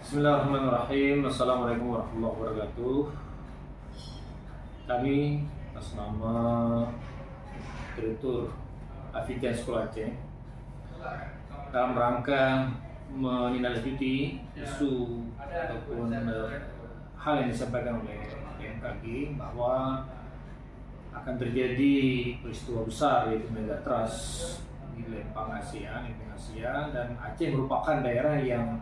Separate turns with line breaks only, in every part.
Bismillahirrahmanirrahim. Assalamualaikum warahmatullahi wabarakatuh. Kami atas nama Direktur Afikian Sekolah Aceh dalam rangka menindaklanjuti isu ataupun hal yang disampaikan oleh BMKG bahwa akan terjadi peristiwa besar yaitu megatrust di Lempang Asia, dan Aceh merupakan daerah yang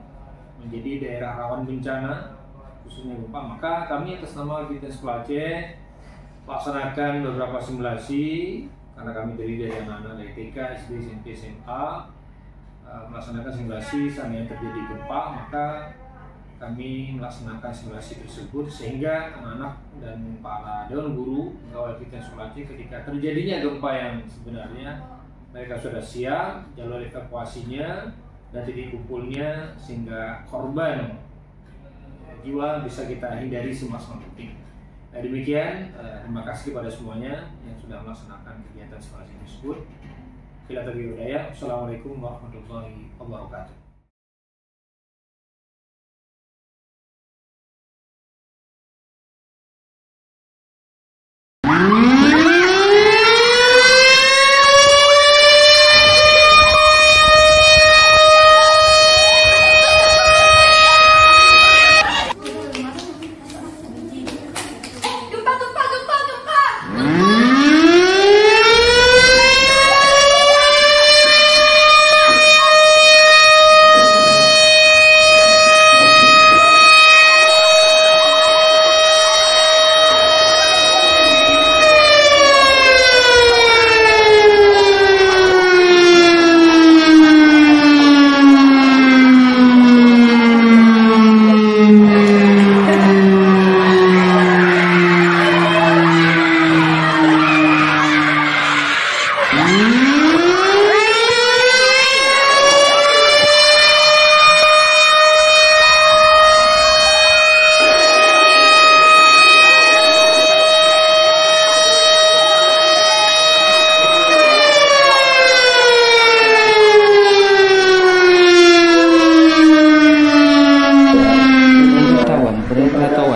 menjadi daerah rawan bencana khususnya gempa. Maka kami atas nama Afikian Sekolah Aceh melaksanakan beberapa simulasi karena kami terdiri dari anak-anak dari TK, SD, SMP, SMA melaksanakan simulasi seandainya terjadi gempa, maka kami melaksanakan simulasi tersebut sehingga anak-anak dan para dewan guru pegawai Afikian Sekolah Aceh ketika terjadinya gempa yang sebenarnya mereka sudah siap jalur evakuasinya dan titik kumpulnya sehingga korban jiwa bisa kita hindari semaksimal mungkin. Nah, demikian, terima kasih kepada semuanya yang sudah melaksanakan kegiatan simulasi tersebut. Bila terhidaya, Assalamualaikum warahmatullahi wabarakatuh.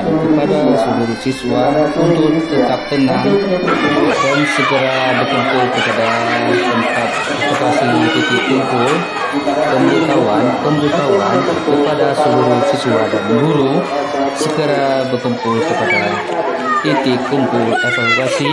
Kepada seluruh siswa untuk tetap tenang dan segera berkumpul kepada tempat lokasi titik kumpul. Pemberitahuan kepada seluruh siswa dan guru segera berkumpul kepada titik kumpul evakuasi.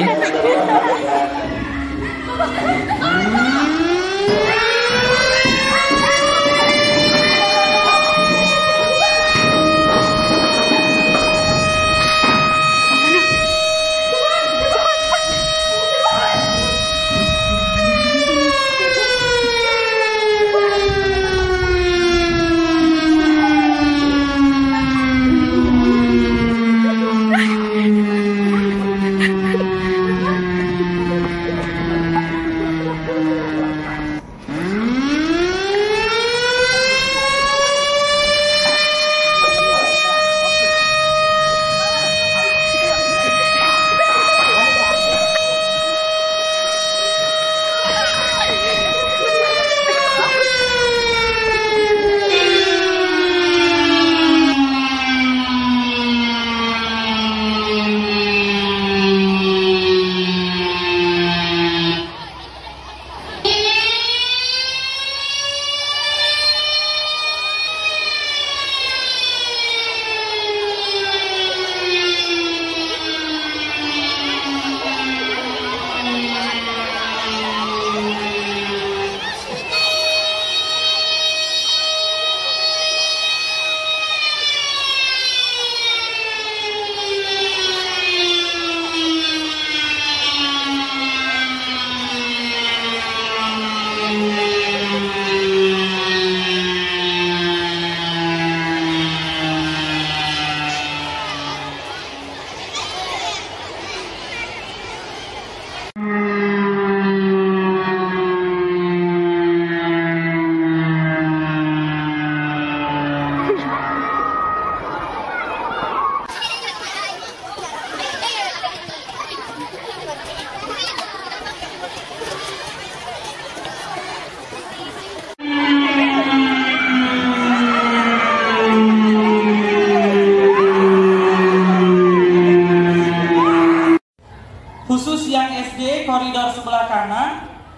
koridor sebelah kanan,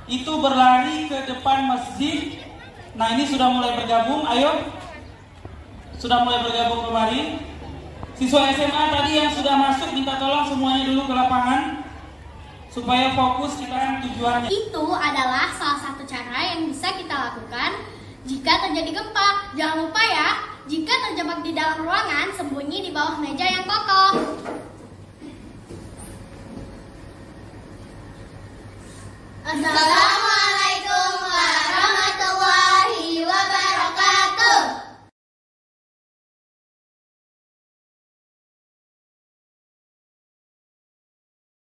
itu berlari ke depan masjid. Nah, ini sudah mulai bergabung, ayo. Sudah mulai bergabung kembali. Siswa SMA tadi yang sudah masuk, minta tolong semuanya dulu ke lapangan supaya fokus kita tujuannya.
Itu adalah salah satu cara yang bisa kita lakukan jika terjadi gempa. Jangan lupa ya, jika terjebak di dalam ruangan, sembunyi di bawah meja yang kokoh. Assalamualaikum